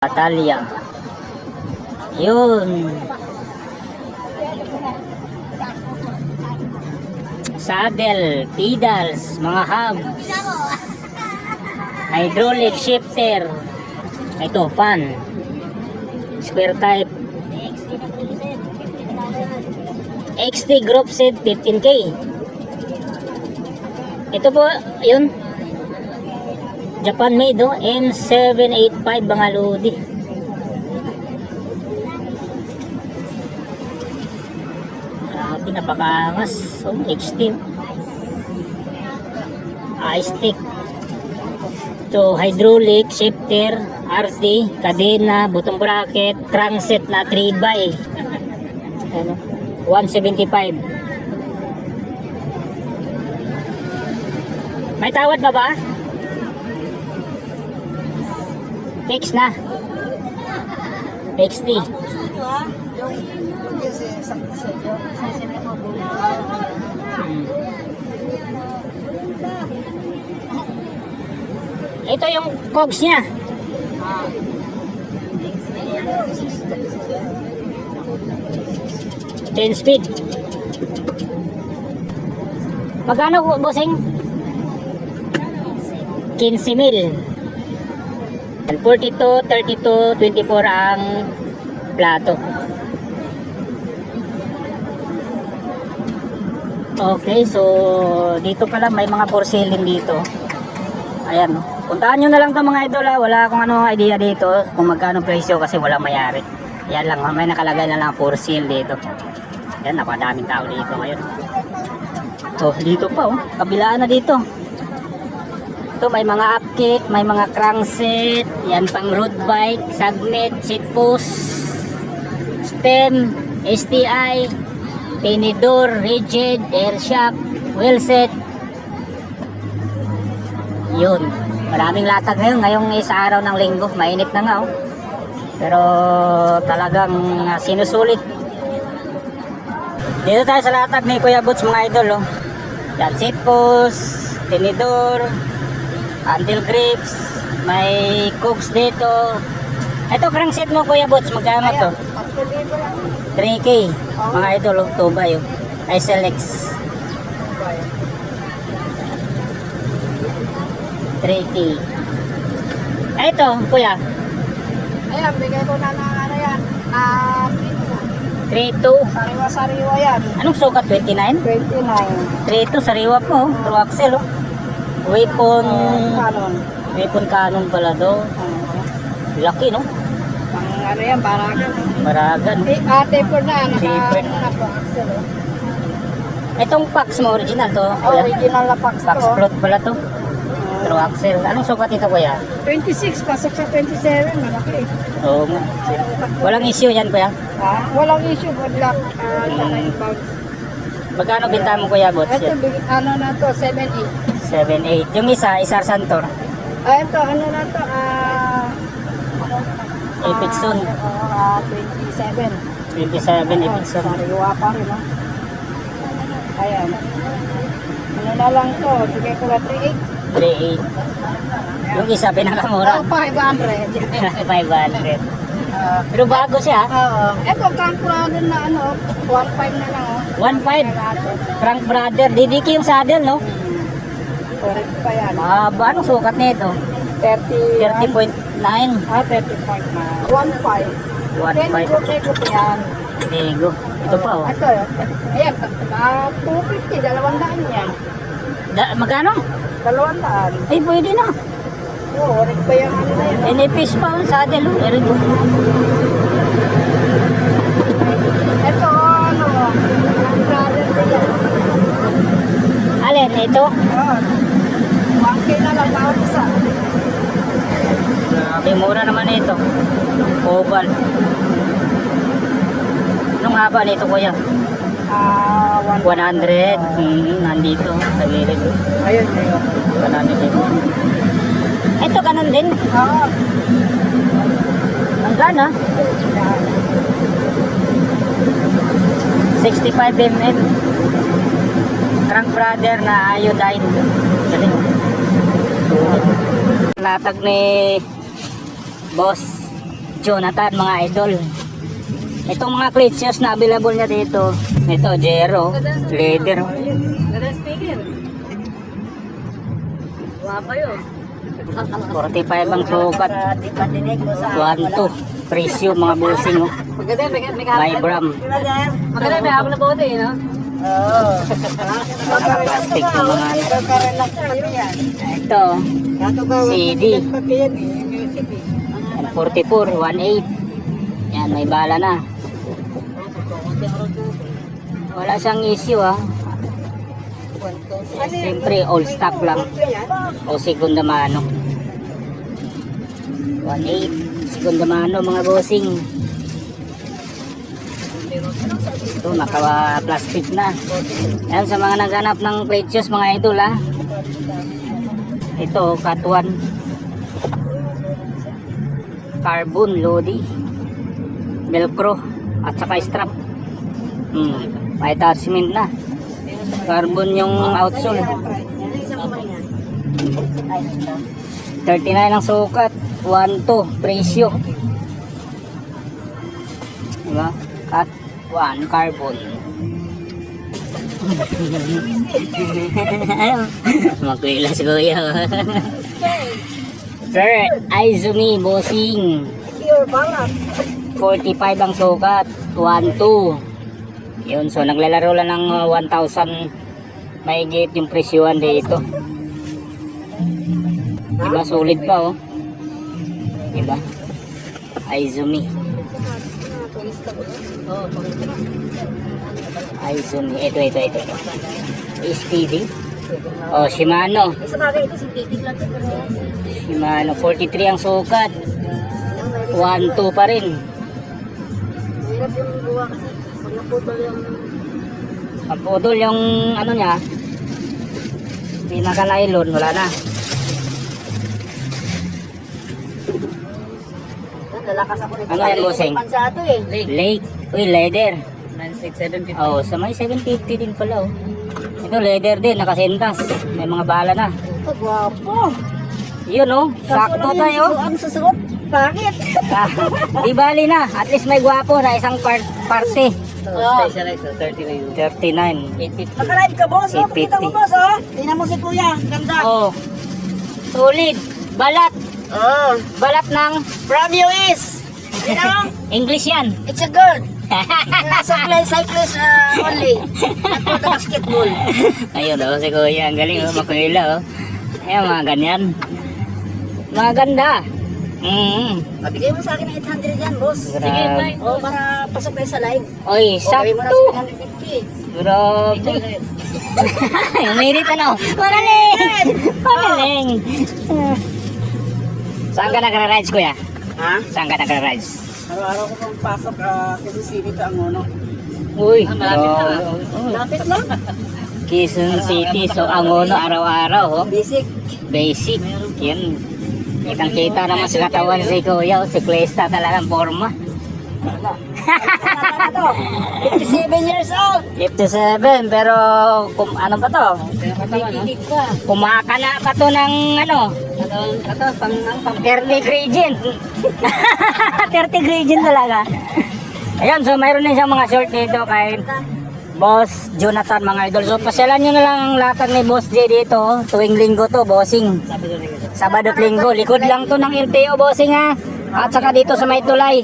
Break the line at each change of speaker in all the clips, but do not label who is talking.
Batalya. Yun. Saddle, pedals, mga hubs. Hydraulic shifter. Ito, fan. Square type. XT group set 15K. Ito po, yun. Japan made, oh. M785 mga lodi. Grabe, napakaangas. Oh, XT. I-stick. So, hydraulic, shifter, RT, kadena, butong bracket, crankset na 3x. Ano? 175. May tawad ba ba? Fix na. XT. Ito yung cogs niya. 10 speed. Magkano bossing? 15,000. 42, 32, 24 ang plato. Okay, so dito pala may mga porcelain dito. Ayan, puntahan nyo na lang to mga idol, ha. Wala akong ano idea dito kung magkano presyo kasi wala mayari. Yan lang, may nakalagay na lang for sale dito. Yan, napadaming tao dito ngayon. So dito pa, oh, kabilaan na dito. Ito may mga upkick, may mga crankset, yan pang road bike, sagnet, seat post, stem, STI, tinidor, rigid, air shock, wheel set. Yun, maraming latag ngayon, ngayong isa araw ng linggo, mainit na nga, oh. Pero talagang sinusulit. Dito tayo sa latag ni Kuya Boots mga idol, oh. Yan, seat post, tinidor, handle grips, may cogs dito. Ito crankset mo Kuya Boots, magkano to? 3K mga idol, oh, tubay, oh. SLX 3K. Ito Kuya,
ayan, bigay ko na ng ano yan,
3.2.
sariwa-sariwa yan,
Anong sukat? 29?
29.
3.2 sariwa po, oh. True axle, oh. Weapon
Kanon.
Weapon cannon pala do. Laki, no?
Pang ano yan, baragan.
Baragan.
Taper na,
Taper.
naka-axle.
Itong packs mo original to?
Original na packs
Packs
to.
float pala to. True axle. Anong sukat ito kuya?
26, pasok sa 27, malaki.
Oo nga. Walang issue yan kuya?
Walang issue, good luck. Saka yung bags.
Magkano binta mo kuya bots?
Ito, ano na to, 7-8.
7.8. Yung isa, Isar Santor.
Ito, ano na to,
Epixon.
27.
27 Epixon.
Sariwa pa rin, no? Ayan. Ano na lang to, bigay ko na 3.8.
3.8. Yung isa, pinakamura.
500.
500. Pero bago siya.
Oo. Ito, kankurado na ano, 1.5 na lang, oh.
1.5. Frank Brother. Didiki yung saddle, no?
Correct pa yan.
Ba, anong sukat nito?
30.
30.9.
30.9. 1.5.
1.5.
yan.
Lego. Ito pa, oh.
Ito, ayan, 250, 200 yan.
Magkano?
200.
Ay, pwede na.
Oo, correct pa yung ano na yan.
Inipis pa ang saddle, oh. Ergo.
Ito, ano, brother din yan.
Alin, ito?
Oo. 1K na lang bawat isa.
Grabe, mura naman ito. Oval. Anong haba nito, kuya? 100.
100.
Nandito. Sa gilid.
Ayun, ayun.
100 dito. Ito, ganun din.
Oo.
Ang gana. 65mm. Frank Brother na iodine. Galing. Latag ni Boss Jonathan mga idol. Itong mga klitsyos na available niya dito. Ito, Jero. Leather.
Ganda speaker. Wapa yun.
45 ang sukat. 1-2. Presyo mga busing. Oh.
Maganda,
May bram.
maganda, may hapon na bote, no?
Oo.
Plastic ng mga ito. CD. 44, 1.8. Yan, may bala na. Wala siyang issue ah. Siyempre, all stock lang. O segunda mano. 1.8. Segunda mano mga bossing. Ito, naka-plastic na. Yan, sa mga naghanap ng precious mga idol ah. Ito, cut 1. Carbon, Lodi. Velcro. At saka strap. May attachment na. Carbon yung outsole. 39 ang sukat. 1-2 presyo. Diba? Cut 1 carbon. Magkuila si kuya. Sir, Izumi bossing.
Pure balat.
45 ang sukat. 1-2. Yun, so naglalaro lang ng 1,000 mahigit yung presyohan dito. Diba, solid pa oh. Diba? Izumi. Izumi. Ito. STD. Oh, Shimano.
Sa bagay ito, sintitig lang ito.
Shimano. 43 ang sukat. 1-2 pa rin.
Hirap yung buwa kasi. Pag naputol yung...
Pag putol yung ano niya, pinaka nylon, wala na.
Lalakas ako nito.
Ano yan, bossing?
Pansado eh.
Lake. Uy, leather.
96750.
Oh, sa may 750 din pala oh. Ito leather din, nakasentas. May mga bala na.
Ito, gwapo.
Yun oh, sakto tayo.
Ang susuot. Bakit?
Di bali na, at least may gwapo na isang parte.
Specialized, 39.
39.
850.
Nakalive ka, boss. Oh,
850.
kita mo, boss. Oh. Tingnan mo si kuya. Ganda.
Oh. Solid. Balat.
Oh.
Balat ng
From US. You know,
English yan.
it's a good. Cyclist only. Not for the basketball.
Ayun oh, si kuya, ang galing oh, makuila oh. Ayan, mga ganyan. Mga ganda.
Pabigay mo sa akin ng 800 yan, boss.
Grabe.
Oh, para pasok kayo sa live.
Oy,
Gawin mo na
sakto.
sa 150.
Grabe. Umirit ano? Magaling! Magaling! Saan ka nagra-rides kuya?
Ha?
Saan ka nagra-rides?
Araw-araw ko pang pasok kasi City ka ang uno.
Uy,
malapit na.
Lapit lang.
Quezon City. So, ang uno araw-araw oh.
Basic.
Basic. Yan. Kitang-kita naman sa katawan si kuya. Si Klesta talagang forma.
57 years old.
57 pero ano pa to?
Kikilig pa.
Kumakana pa to ng ano?
Ito, pang
30 gradient. 30 gradient talaga. Ayun, so mayroon din siyang mga short dito kay Boss Jonathan mga idol. So pasyalan nyo na lang ang latag ni Boss J dito. Tuwing linggo to, bossing. Sabado at linggo. Likod lang to ng LTO, bossing ha. At saka dito sa may tulay.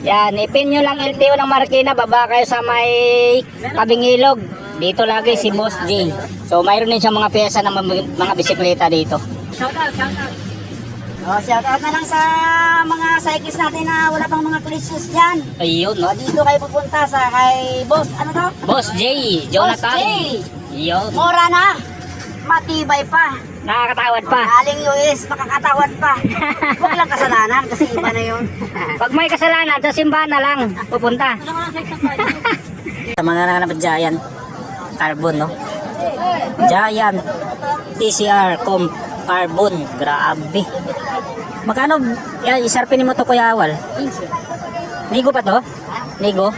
Yan, ipin nyo lang LTO ng Marikina. Baba kayo sa may tabing ilog. Dito lagi si Boss J. So mayroon din siyang mga pyesa ng mga bisikleta dito.
shoutout.
Oh, shout out na lang sa mga cyclist natin na wala pang mga cliches dyan.
Ayun, no?
Oh, dito kayo pupunta sa kay Boss, ano to?
Boss J, Jonathan.
Boss J.
Yun.
Mura na. Matibay pa.
Nakakatawad pa.
Galing US, makakatawad pa. Huwag lang kasalanan kasi iba na yun.
Pag may kasalanan, sa simbahan na lang pupunta. Sa mga nanganap Giant Carbon, no? Giant TCR Carbon. Grabe. Magkano? Yan, isarpin mo to Kuya Awal. Nigo pa to? Nigo?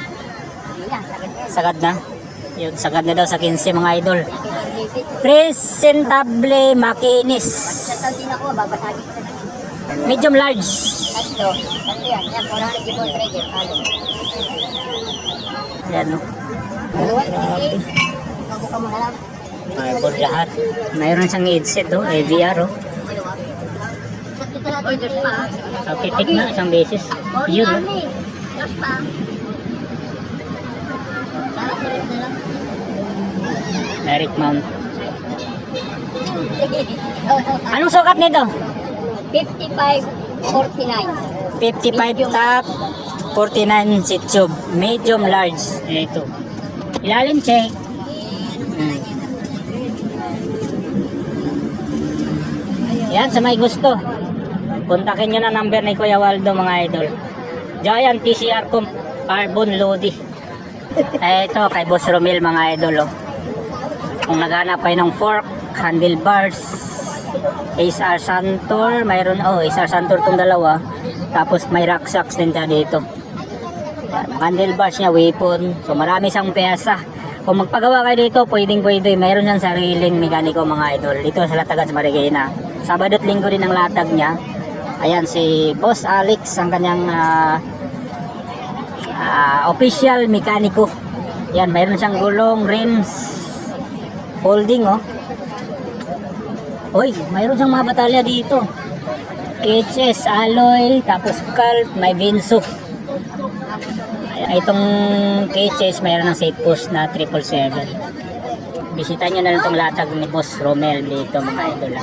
Sagad na? Yun, sagad na daw sa 15 mga idol. Presentable makinis. Medium large.
Tatlo. Tatlo yan. Yan, 400 kibon trigger. Halo.
Ayan o. Grabe.
Mabuka mo na lang.
Marble lahat. Mayroon siyang headset o, AVR o.
Order pa.
Pitik na isang beses. Yun o.
Gas pa.
Direct mount. Anong sukat nito?
55.49.
55 top, 49 seat tube, medium large. Ito. Ilalim check. Yan, sa may gusto. Kontakin nyo na number ni Kuya Waldo mga idol. Giant TCR Carbon Lodi. Ito, kay Boss Romel mga idol. Oh. Kung naghanap kayo ng fork, handlebars, SR Santor, mayroon, SR Santor tong dalawa. Tapos may rack socks din siya dito. Yan, handlebars niya, weapon. So marami siyang pyesa. Kung magpagawa kayo dito, pwede. Mayroon siyang sariling mekaniko mga idol. Dito sa Latagan sa Marikina. Sabado at Linggo din ang latag niya. Ayan si Boss Alex, ang kanyang official mekaniko. Yan, mayroon siyang gulong, rims, folding Uy, mayroon siyang mga batalya dito. KHS, alloy, tapos calp, may Vinso. Itong KHS mayroon ng seat post na 777. Bisita nyo na lang itong latag ni Boss Romel dito mga idol.